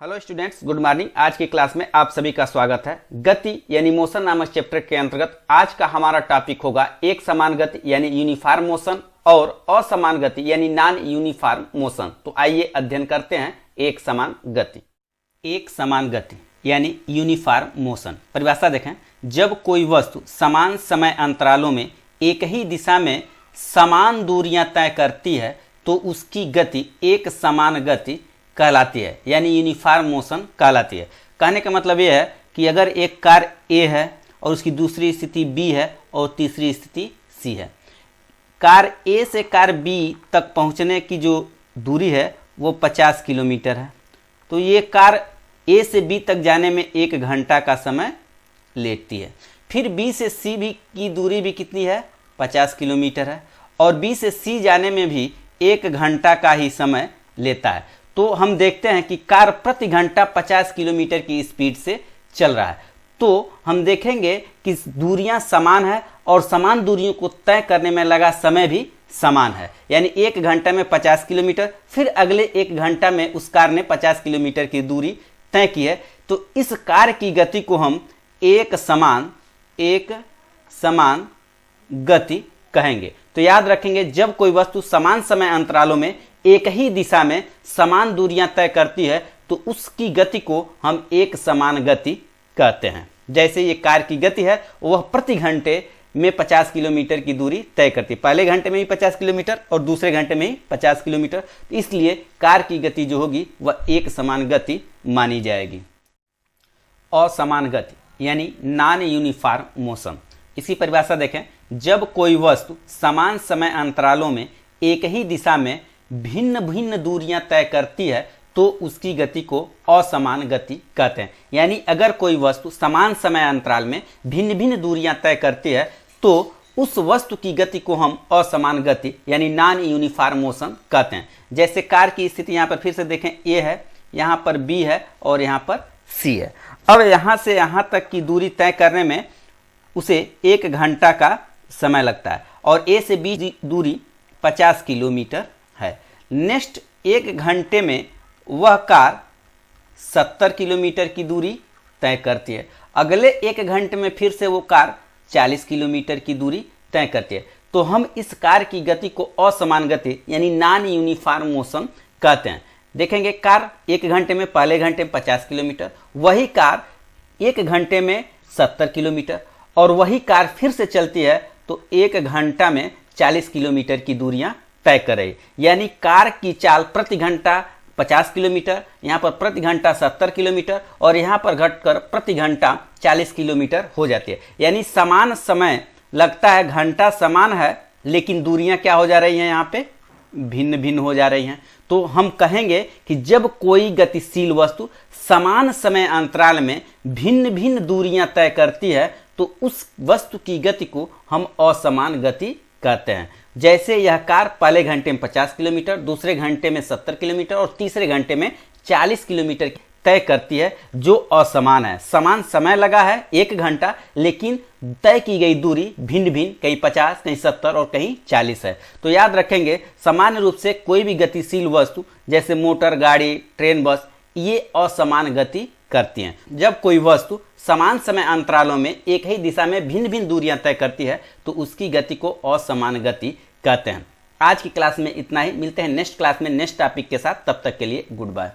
Hello students, good morning. आज की class में आप सभी का स्वागत है। गति यानी मोशन नामक चैप्टर के अंतर्गत आज का हमारा टॉपिक होगा एक समान गति यानी यूनिफॉर्म मोशन और असमान गति यानी नॉन यूनिफॉर्म मोशन। तो आइए अध्ययन करते हैं एक समान गति। एक समान गति यानी यूनिफॉर्म मोशन परिभाषा देखें। जब कोई वस्तु समान समय अंतरालों में एक ही दिशा में समान दूरियां तय करती है तो उसकी गति एक समान गति कहलाती है यानी यूनिफॉर्म मोशन कहलाती है। कहने का मतलब यह है कि अगर एक कार ए है और उसकी दूसरी स्थिति बी है और तीसरी स्थिति सी है, कार ए से कार बी तक पहुंचने की जो दूरी है वो 50 किलोमीटर है। तो ये कार ए से बी तक जाने में 1 घंटा का समय लेती है। फिर बी से सी भी की दूरी भी कितनी है, 50 किलोमीटर है और बी से सी जाने में भी 1 घंटा का ही समय लेता है। तो हम देखते हैं कि कार प्रति घंटा 50 किलोमीटर की स्पीड से चल रहा है। तो हम देखेंगे कि दूरियां समान है और समान दूरियों को तय करने में लगा समय भी समान है, यानी 1 घंटा में 50 किलोमीटर, फिर अगले 1 घंटा में उस कार ने 50 किलोमीटर की दूरी तय की है। तो इस कार की गति को हम एक समान गति कहेंगे। तो याद रखेंगे, जब कोई वस्तु समान समय अंतरालों में एक ही दिशा में समान दूरियां तय करती है तो उसकी गति को हम एक समान गति कहते हैं। जैसे ये कार की गति है वह प्रति घंटे में 50 किलोमीटर की दूरी तय करती है। पहले घंटे में ही 50 किलोमीटर और दूसरे घंटे में ही 50 किलोमीटर। तो इसलिए कार की गति जो होगी वह एक समान गति मानी जाएगी। असमान गति यानी नॉन यूनिफॉर्म मोशन, इसकी परिभाषा देखें। जब कोई वस्तु समान समय अंतरालों में एक ही दिशा में भिन्न भिन्न दूरियां तय करती है तो उसकी गति को असमान गति कहते हैं। यानी अगर कोई वस्तु समान समय अंतराल में भिन्न भिन्न दूरियां तय करती है तो उस वस्तु की गति को हम असमान गति यानी नॉन यूनिफॉर्म मोशन कहते हैं। जैसे कार की स्थिति यहाँ पर फिर से देखें, ए है, यहाँ पर बी है और यहाँ पर सी है। अब यहाँ से यहाँ तक की दूरी तय करने में उसे 1 घंटा का समय लगता है और ए से बी दूरी 50 किलोमीटर है। नेक्स्ट 1 घंटे में वह कार 70 किलोमीटर की दूरी तय करती है। अगले 1 घंटे में फिर से वो कार 40 किलोमीटर की दूरी तय करती है। तो हम इस कार की गति को असमान गति यानी नॉन यूनिफॉर्म मोशन कहते हैं। देखेंगे, कार 1 घंटे में पहले घंटे में 50 किलोमीटर, वही कार 1 घंटे में 70 किलोमीटर और वही कार फिर से चलती है तो 1 घंटा में 40 किलोमीटर की दूरियां तय कर रही। यानी कार की चाल प्रति घंटा 50 किलोमीटर, यहाँ पर प्रति घंटा 70 किलोमीटर और यहाँ पर घटकर प्रति घंटा 40 किलोमीटर हो जाती है। यानी समान समय लगता है, घंटा समान है लेकिन दूरियां क्या हो जा रही हैं, यहाँ पे भिन्न भिन्न हो जा रही हैं। तो हम कहेंगे कि जब कोई गतिशील वस्तु समान समय अंतराल में भिन्न भिन्न दूरियां तय करती है तो उस वस्तु की गति को हम असमान गति कहते हैं। जैसे यह कार पहले घंटे में 50 किलोमीटर, दूसरे घंटे में 70 किलोमीटर और तीसरे घंटे में 40 किलोमीटर तय करती है, जो असमान है। समान समय लगा है 1 घंटा लेकिन तय की गई दूरी भिन्न भिन्न, कहीं 50, कहीं 70 और कहीं 40 है। तो याद रखेंगे, सामान्य रूप से कोई भी गतिशील वस्तु जैसे मोटर, गाड़ी, ट्रेन, बस, ये असमान गति करती हैं। जब कोई वस्तु समान समय अंतरालों में एक ही दिशा में भिन्न भिन्न दूरियां तय करती है तो उसकी गति को असमान गति कहते हैं। आज की क्लास में इतना ही। मिलते हैं नेक्स्ट क्लास में नेक्स्ट टॉपिक के साथ। तब तक के लिए गुड बाय।